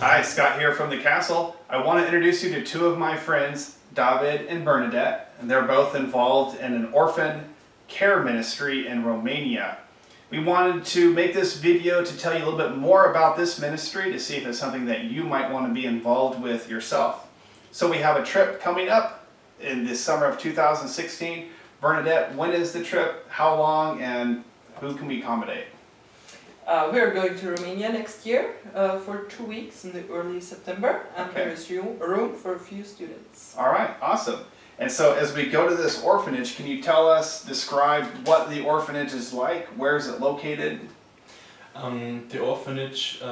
Hi, Scott here from the castle. I want to introduce you to two of my friends, David and Bernadette, and they're both involved in an orphan care ministry in Romania. We wanted to make this video to tell you a little bit more about this ministry to see if it's something that you might want to be involved with yourself. So we have a trip coming up in the summer of 2016. Bernadette, when is the trip, how long, and who can we accommodate? We are going to Romania next year for 2 weeks in the early September, and Okay. there is room for a few students. All right, awesome. And so as we go to this orphanage, can you describe what the orphanage is like? Where is it located? The orphanage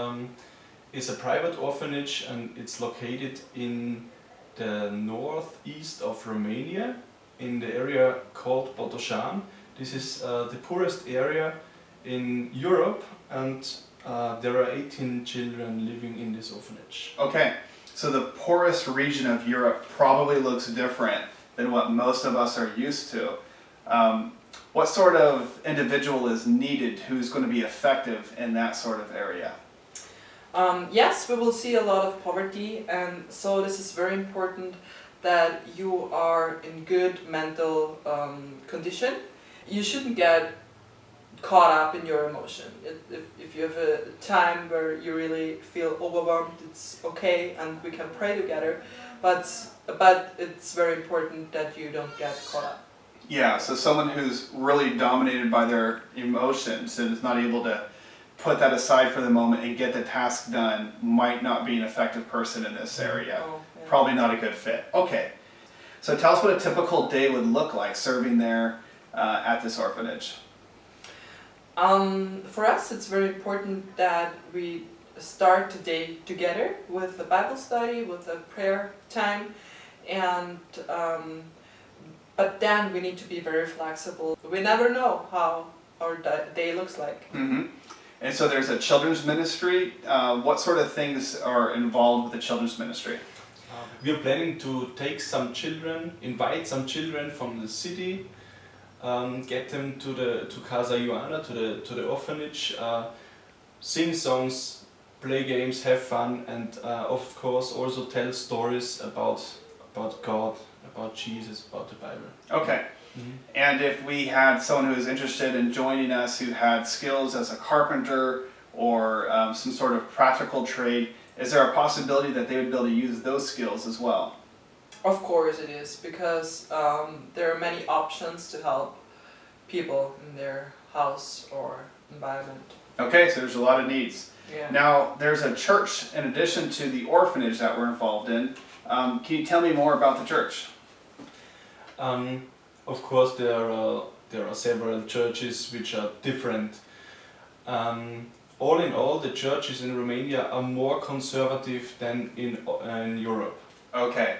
is a private orphanage, and it's located in the northeast of Romania, in the area called Botoșani. This is the poorest area in Europe, and there are 18 children living in this orphanage. Okay, so the poorest region of Europe probably looks different than what most of us are used to. What sort of individual is needed who's going to be effective in that sort of area? Yes, we will see a lot of poverty, and so this is very important that you are in good mental condition. You shouldn't get caught up in your emotion. If you have a time where you really feel overwhelmed, it's okay, and we can pray together, but it's very important that you don't get caught up. Yeah, so someone who's really dominated by their emotions and is not able to put that aside for the moment and get the task done might not be an effective person in this area. Oh, yeah. Probably not a good fit. Okay, so tell us what a typical day would look like serving there at this orphanage. For us, it's very important that we start the day together with a Bible study, with a prayer time, and but then we need to be very flexible. We never know how our day looks like. Mm-hmm. And so there's a children's ministry. What sort of things are involved with the children's ministry? We are planning to take some children, invite some children from the city, get them to Casa Ioana, to the orphanage, sing songs, play games, have fun, and of course also tell stories about God, about Jesus, about the Bible. Okay. Mm-hmm. And if we had someone who was interested in joining us who had skills as a carpenter or some sort of practical trade, is there a possibility that they would be able to use those skills as well? Of course it is, because there are many options to help people in their house or environment. Okay, so there's a lot of needs. Yeah. Now, there's a church in addition to the orphanage that we're involved in. Can you tell me more about the church? Of course, there are several churches which are different. All in all, the churches in Romania are more conservative than in Europe. Okay,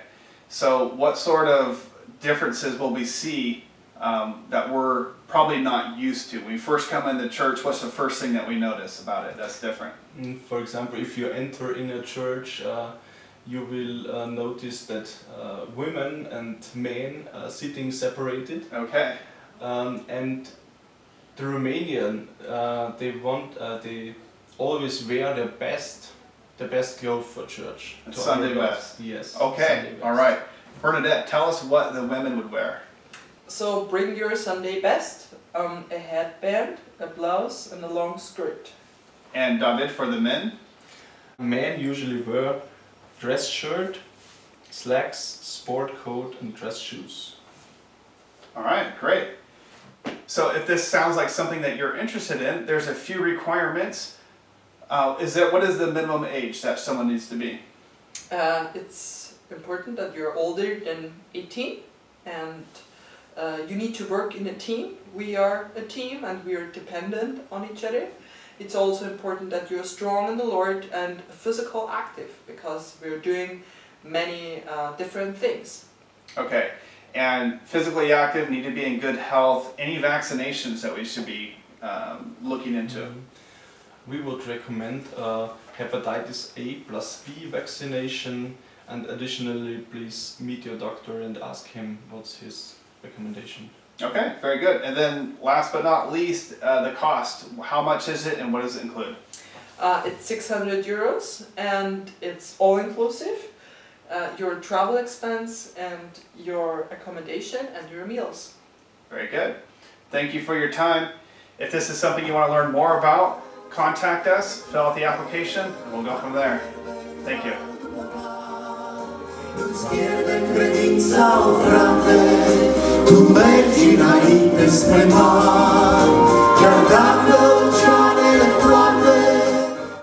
so what sort of differences will we see that we're probably not used to? When we first come in the church, what's the first thing that we notice about it that's different? For example, if you enter in a church, you will notice that women and men are sitting separated. Okay. And the Romanian, they always wear the best clothes for church. Sunday best. Yes. Okay, Sunday best. all right. Bernadette, tell us what the women would wear. So bring your Sunday best, a headband, a blouse, and a long skirt. And David, for the men? Men usually wear dress shirt, slacks, sport coat, and dress shoes. All right, great. So if this sounds like something that you're interested in, there's a few requirements. What is the minimum age that someone needs to be? It's important that you're older than 18, and you need to work in a team. We are a team, and we are dependent on each other. It's also important that you're strong in the Lord and physical active, because we're doing many different things. Okay, and physically active, need to be in good health. Any vaccinations that we should be looking into? We would recommend hepatitis A plus B vaccination, and additionally please meet your doctor and ask him what's his recommendation. Okay, very good. And then last but not least, the cost. How much is it and what does it include? It's 600 euros and it's all inclusive. Your travel expense and your accommodation and your meals. Very good. Thank you for your time. If this is something you want to learn more about, contact us, fill out the application, and we'll go from there. Thank you. Tu mergi înainte spre mare.